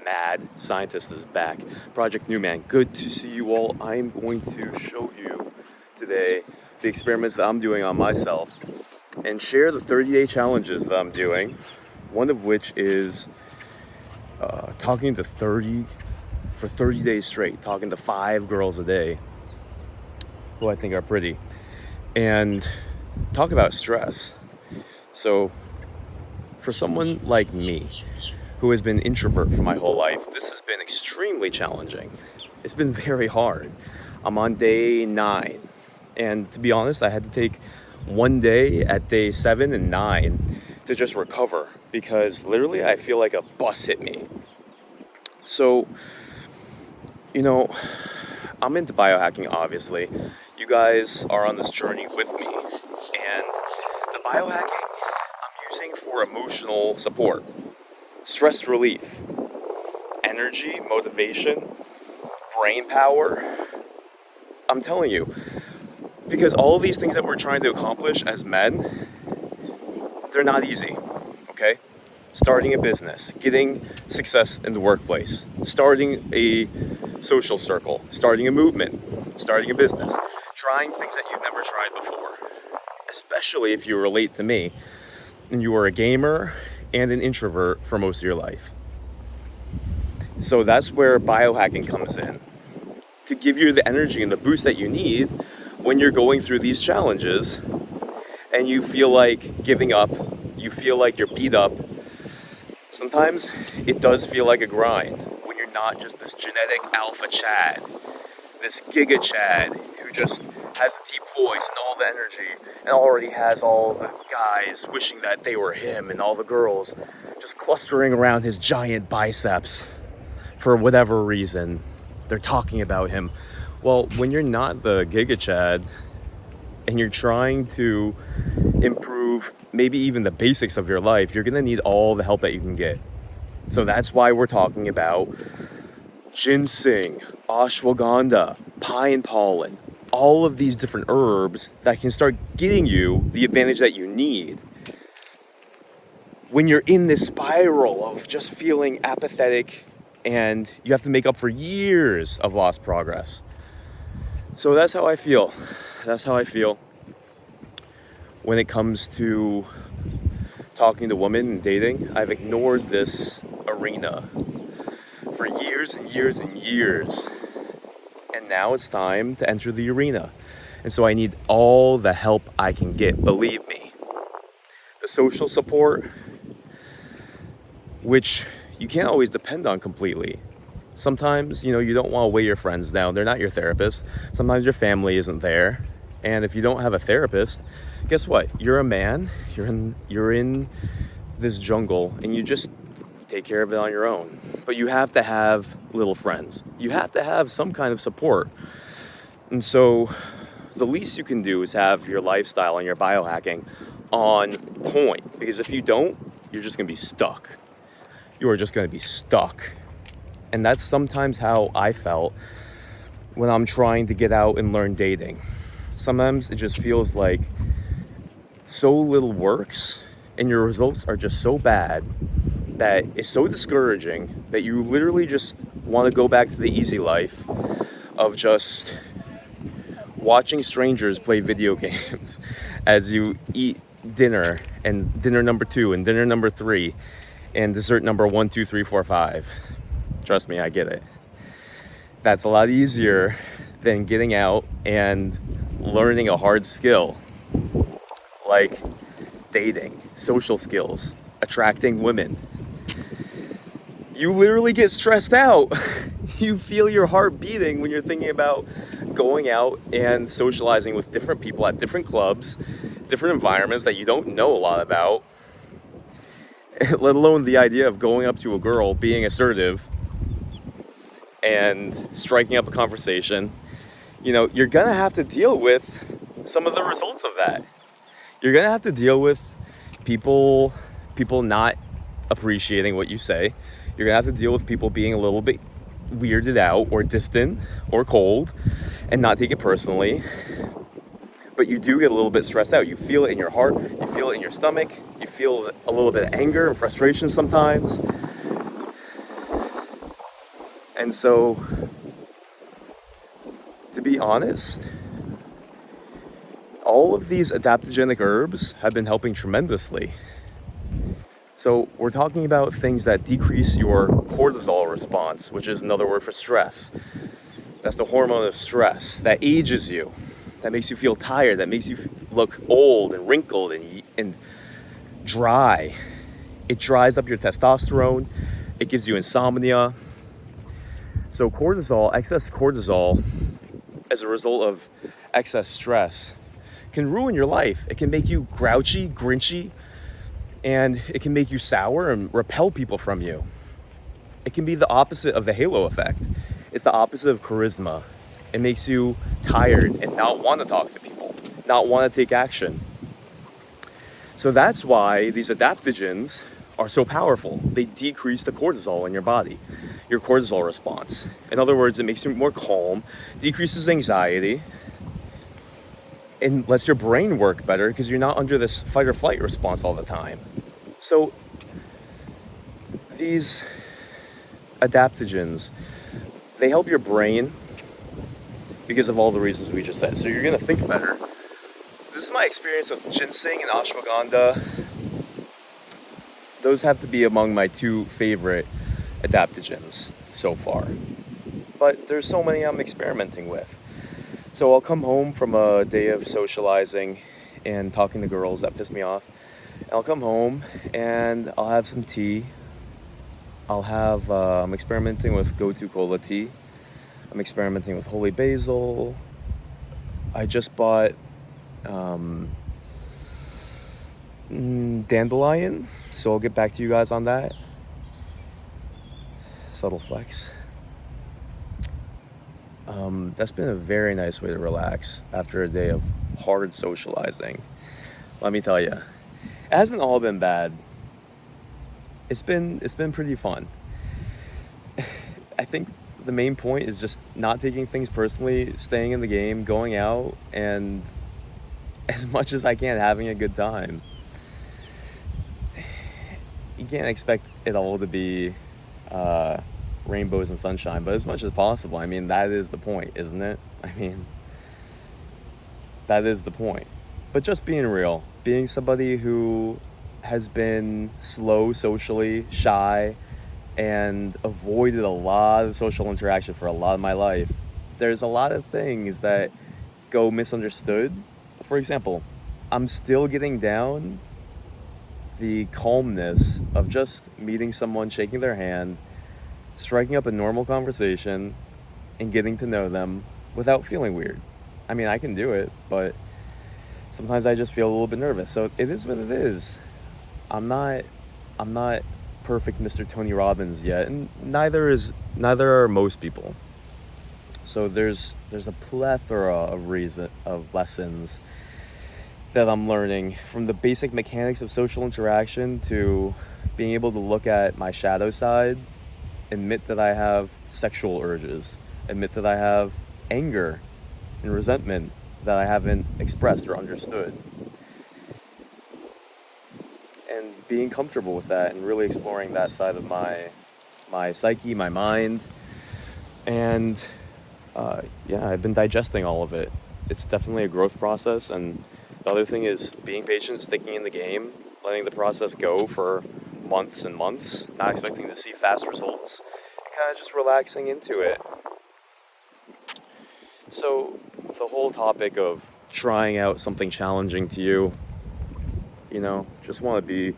mad scientist is back. Project Newman, good to see you all. I'm going to show you today the experiments that I'm doing on myself and share the 30-day challenges that I'm doing. One of which is talking to 30 days straight, talking to 5 girls a day who I think are pretty, and talk about stress. So for someone like me, who has been an introvert for my whole life, this has been extremely challenging. It's been very hard. I'm on day 9, and to be honest, I had to take one day at day 7 and 9 to just recover, because literally I feel like a bus hit me. So, I'm into biohacking, obviously. You guys are on this journey with me, and the biohacking I'm using for emotional support, stress relief, energy, motivation, brain power. I'm telling you, because all of these things that we're trying to accomplish as men, they're not easy, okay? Starting a business, getting success in the workplace, starting a social circle, starting a movement, starting a business, trying things that you've never tried before, especially if you relate to me and you are a gamer and an introvert for most of your life. So that's where biohacking comes in, to give you the energy and the boost that you need when you're going through these challenges and you feel like giving up, you feel like you're beat up. Sometimes it does feel like a grind when you're not just this genetic alpha Chad, this giga Chad who just has the deep voice and all the energy and already has all the guys wishing that they were him and all the girls just clustering around his giant biceps for whatever reason. They're talking about him. Well, when you're not the giga Chad and you're trying to improve maybe even the basics of your life, you're gonna need all the help that you can get. So that's why we're talking about ginseng, ashwagandha, pine pollen, all of these different herbs that can start getting you the advantage that you need when you're in this spiral of just feeling apathetic and you have to make up for years of lost progress. So that's how I feel. That's how I feel when it comes to talking to women and dating. I've ignored this arena for years and years and years. And now it's time to enter the arena. And so I need all the help I can get, believe me. The social support, which you can't always depend on completely. Sometimes, you don't want to weigh your friends down. They're not your therapist. Sometimes your family isn't there. And if you don't have a therapist, guess what? You're a man. You're in this jungle, and you just take care of it on your own. But you have to have little friends. You have to have some kind of support. And so the least you can do is have your lifestyle and your biohacking on point. Because if you don't, you're just going to be stuck. You are just going to be stuck. And that's sometimes how I felt when I'm trying to get out and learn dating. Sometimes it just feels like so little works and your results are just so bad that it's so discouraging that you literally just want to go back to the easy life of just watching strangers play video games as you eat dinner, and dinner number 2 and dinner number 3 and dessert number 1, 2, 3, 4, 5. Trust me, I get it. That's a lot easier than getting out and learning a hard skill like dating, social skills, attracting women. You literally get stressed out. You feel your heart beating when you're thinking about going out and socializing with different people at different clubs, different environments that you don't know a lot about, let alone the idea of going up to a girl, being assertive, and striking up a conversation. You're gonna have to deal with some of the results of that. You're gonna have to deal with people not appreciating what you say. You're gonna have to deal with people being a little bit weirded out or distant or cold and not take it personally. But you do get a little bit stressed out. You feel it in your heart, you feel it in your stomach, you feel a little bit of anger and frustration sometimes. And so, to be honest, all of these adaptogenic herbs have been helping tremendously. So we're talking about things that decrease your cortisol response, which is another word for stress. That's the hormone of stress that ages you, that makes you feel tired, that makes you look old and wrinkled and dry. It dries up your testosterone. It gives you insomnia. So excess cortisol, as a result of excess stress, can ruin your life. It can make you grouchy, grinchy, and it can make you sour and repel people from you. It can be the opposite of the halo effect. It's the opposite of charisma. It makes you tired and not want to talk to people, not want to take action. So that's why these adaptogens are so powerful. They decrease the cortisol in your body, your cortisol response. In other words, it makes you more calm, decreases anxiety, and lets your brain work better because you're not under this fight or flight response all the time. So these adaptogens, they help your brain because of all the reasons we just said. So you're going to think better. This is my experience with ginseng and ashwagandha. Those have to be among my two favorite adaptogens so far. But there's so many I'm experimenting with. So I'll come home from a day of socializing and talking to girls that piss me off. I'll come home and I'll have some tea. I'm experimenting with go-to cola tea. I'm experimenting with holy basil. I just bought dandelion, so I'll get back to you guys on that. Subtle flex. That's been a very nice way to relax after a day of hard socializing. Let me tell you, it hasn't all been bad. It's been pretty fun. I think the main point is just not taking things personally, staying in the game, going out, and as much as I can, having a good time. You can't expect it all to be rainbows and sunshine, but as much as possible. I mean, that is the point, isn't it? I mean, that is the point. But just being real, being somebody who has been slow socially, shy, and avoided a lot of social interaction for a lot of my life, there's a lot of things that go misunderstood. For example, I'm still getting down the calmness of just meeting someone, shaking their hand, striking up a normal conversation, and getting to know them without feeling weird. I mean, I can do it, but sometimes I just feel a little bit nervous. So it is what it is. I'm not perfect Mr. Tony Robbins yet, and neither are most people. So there's a plethora of lessons that I'm learning, from the basic mechanics of social interaction to being able to look at my shadow side, admit that I have sexual urges, admit that I have anger and resentment that I haven't expressed or understood, and being comfortable with that and really exploring that side of my psyche, my mind. And I've been digesting all of it. It's definitely a growth process, and the other thing is being patient, sticking in the game, letting the process go for months and months, not expecting to see fast results, and kind of just relaxing into it. So the whole topic of trying out something challenging to you, just want to be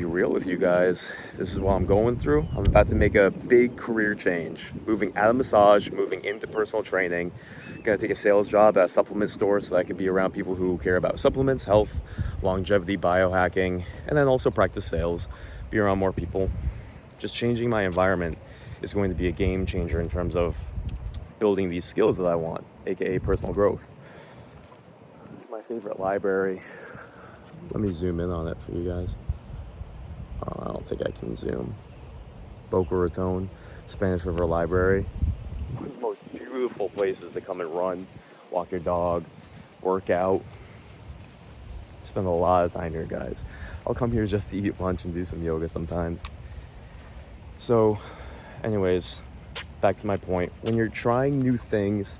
real with you guys. This is what I'm going through. I'm about to make a big career change, moving out of massage, moving into personal training. Gonna take a sales job at a supplement store so that I can be around people who care about supplements, health, longevity, biohacking, and then also practice sales, be around more people. Just changing my environment is going to be a game changer in terms of building these skills that I want, aka personal growth. This is my favorite library. Let me zoom in on it for you guys. I don't think I can zoom. Boca Raton, Spanish River Library. One of the most beautiful places to come and run, walk your dog, work out. Spend a lot of time here, guys. I'll come here just to eat lunch and do some yoga sometimes. So Anyways, back to my point. When you're trying new things,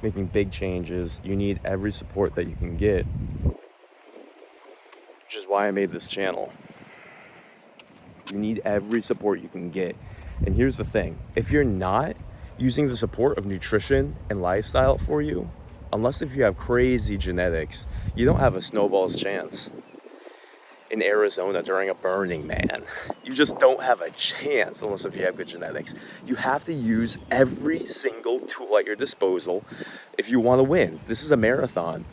making big changes, you need every support that you can get, which is why I made this channel. You need every support you can get. And here's the thing, if you're not using the support of nutrition and lifestyle for you, unless if you have crazy genetics, you don't have a snowball's chance. In Arizona during a Burning Man, you just don't have a chance unless if you have good genetics. You have to use every single tool at your disposal if you want to win. This is a marathon.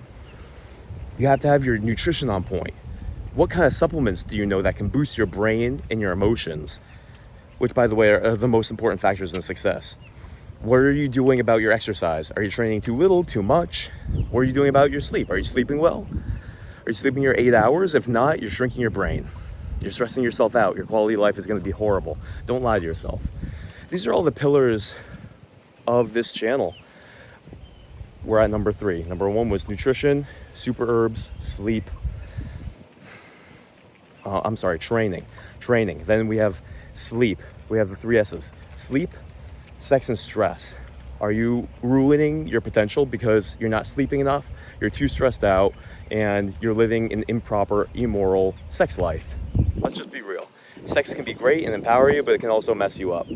You have to have your nutrition on point. What kind of supplements do you know that can boost your brain and your emotions? Which, by the way, are the most important factors in success. What are you doing about your exercise? Are you training too little, too much? What are you doing about your sleep? Are you sleeping well? Are you sleeping your 8 hours? If not, you're shrinking your brain. You're stressing yourself out. Your quality of life is going to be horrible. Don't lie to yourself. These are all the pillars of this channel. We're at number 3. Number 1 was nutrition, super herbs, sleep. Training. Then we have sleep. We have the 3 S's. Sleep, sex, and stress. Are you ruining your potential because you're not sleeping enough? You're too stressed out and you're living an improper, immoral sex life. Let's just be real. Sex can be great and empower you, but it can also mess you up.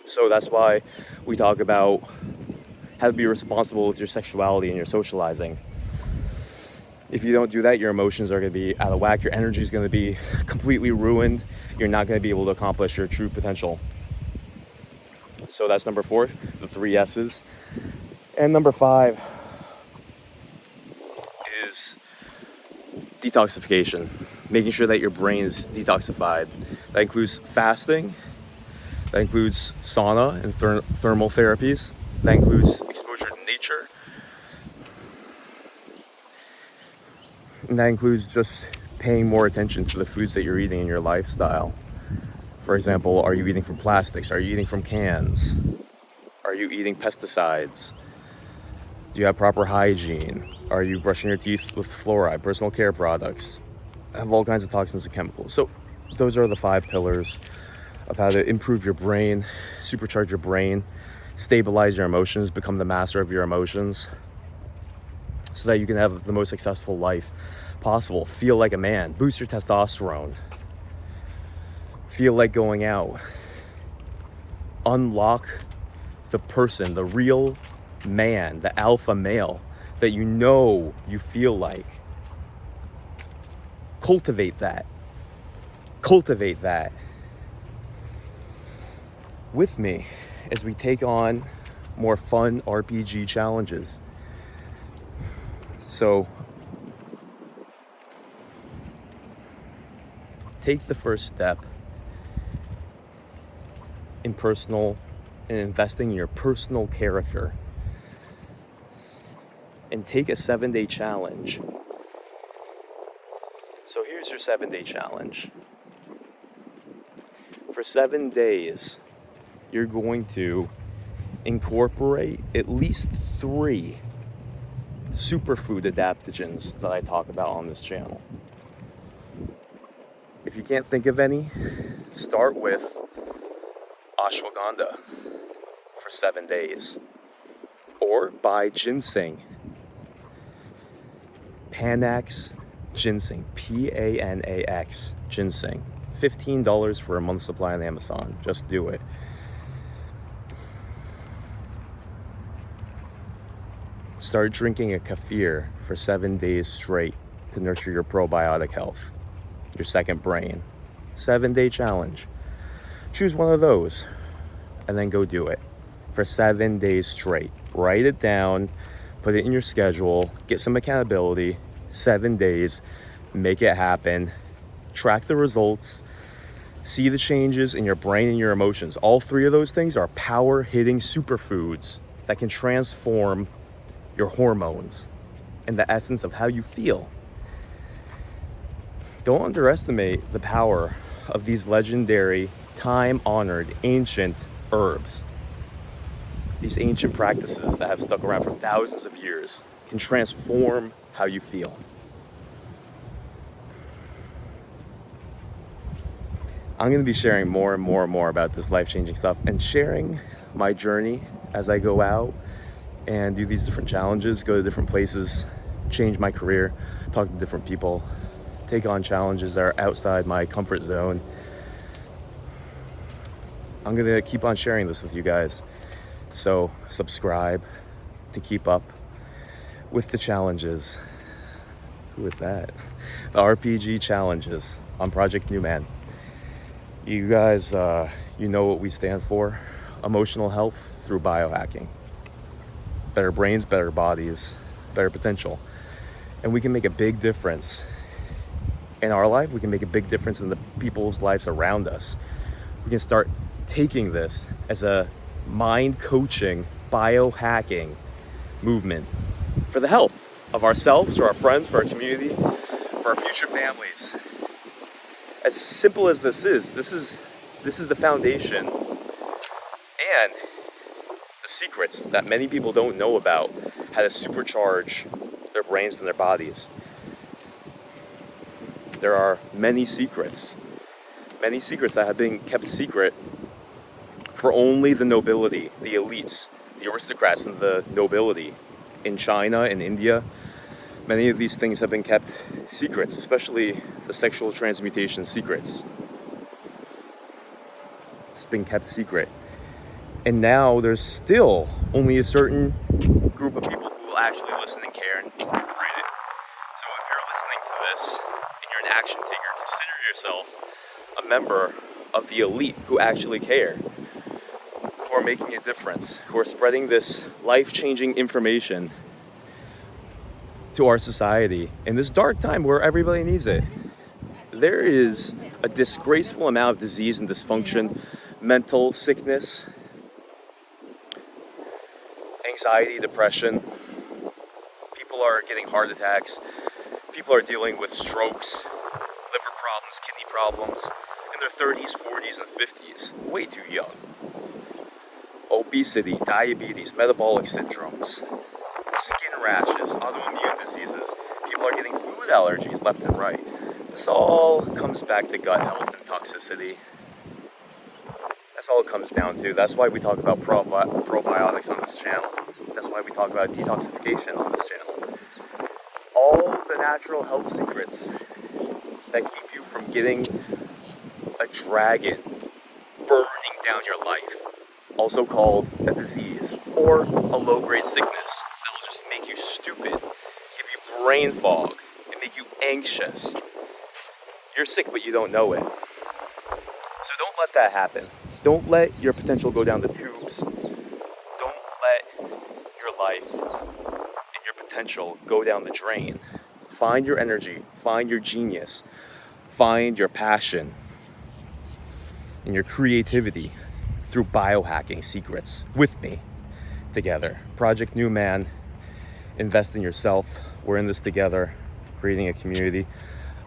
So that's why we talk about how to be responsible with your sexuality and your socializing. If you don't do that, your emotions are going to be out of whack. Your energy is going to be completely ruined. You're not going to be able to accomplish your true potential. So that's number 4, the 3 S's. And number 5 is detoxification, making sure that your brain is detoxified. That includes fasting, that includes sauna and thermal therapies, that includes exposure to nature, and that includes just paying more attention to the foods that you're eating in your lifestyle. For example, are you eating from plastics? Are you eating from cans? Are you eating pesticides? Do you have proper hygiene? Are you brushing your teeth with fluoride, personal care products? Have all kinds of toxins and chemicals. So those are the 5 pillars of how to improve your brain, supercharge your brain, stabilize your emotions, become the master of your emotions, so that you can have the most successful life possible. Feel like a man, boost your testosterone, feel like going out, unlock the person, the real man, the alpha male that you know you feel like. Cultivate that with me as we take on more fun RPG challenges. So take the first step in investing in your personal character, and take a 7-day challenge. So here's your 7-day challenge. For 7 days, you're going to incorporate at least 3 superfood adaptogens that I talk about on this channel. If you can't think of any, start with ashwagandha for 7 days. Or buy ginseng. Panax ginseng. Panax ginseng. $15 for a month's supply on Amazon. Just do it. Start drinking a kefir for 7 days straight to nurture your probiotic health, your second brain. 7-day challenge. Choose one of those and then go do it for 7 days straight. Write it down, put it in your schedule, get some accountability. 7 days, make it happen. Track the results. See the changes in your brain and your emotions. All 3 of those things are power-hitting superfoods that can transform your hormones and the essence of how you feel. Don't underestimate the power of these legendary, time-honored, ancient herbs. These ancient practices that have stuck around for thousands of years can transform how you feel. I'm going to be sharing more and more and more about this life-changing stuff and sharing my journey as I go out and do these different challenges, go to different places, change my career, talk to different people, take on challenges that are outside my comfort zone. I'm going to keep on sharing this with you guys. So subscribe to keep up with the challenges. Who is that? The RPG challenges on Project New Man. You guys, you know what we stand for. Emotional health through biohacking. Better brains, better bodies, better potential. And we can make a big difference in our life. We can make a big difference in the people's lives around us. We can start taking this as a mind coaching, biohacking movement for the health of ourselves, for our friends, for our community, for our future families. As simple as this is the foundation and the secrets that many people don't know about how to supercharge their brains and their bodies. There are many secrets that have been kept secret for only the nobility, the elites, the aristocrats, and the nobility in China and India. Many of these things have been kept secrets, especially the sexual transmutation secrets. It's been kept secret. And now there's still only a certain group of people who will actually listen and care and incorporate it. So if you're listening to this and you're an action taker, consider yourself a member of the elite who actually care, who are making a difference, who are spreading this life-changing information to our society in this dark time where everybody needs it. There is a disgraceful amount of disease and dysfunction, mental sickness, anxiety, depression. People are getting heart attacks. People are dealing with strokes, liver problems, kidney problems in their 30s, 40s, and 50s. Way too young. Obesity, diabetes, metabolic syndromes, skin rashes, autoimmune diseases. People are getting food allergies left and right. This all comes back to gut health and toxicity. That's all it comes down to. That's why we talk about probiotics on this channel. That's why we talk about detoxification on this channel. All the natural health secrets that keep you from getting a dragon burning down your life, also called a disease or a low-grade sickness that will just make you stupid, give you brain fog, and make you anxious. You're sick, but you don't know it. So don't let that happen. Don't let your potential go down the tubes. Don't let your life and your potential go down the drain. Find your energy, find your genius, find your passion and your creativity through biohacking secrets with me together. Project New Man, invest in yourself. We're in this together, creating a community.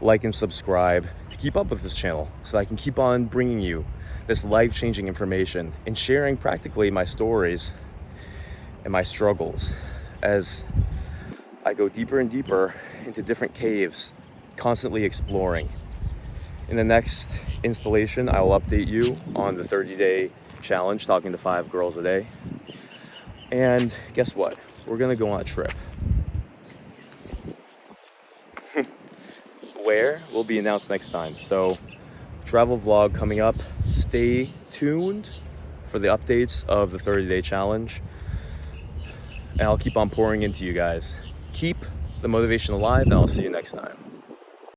Like and subscribe to keep up with this channel so that I can keep on bringing you this life-changing information and sharing practically my stories and my struggles as I go deeper and deeper into different caves, constantly exploring. In the next installation, I will update you on the 30-day challenge, talking to 5 girls a day. And guess what? We're gonna go on a trip. Where will be announced next time. So travel vlog coming up. Stay tuned for the updates of the 30-day challenge, and I'll keep on pouring into you guys. Keep the motivation alive, and I'll see you next time.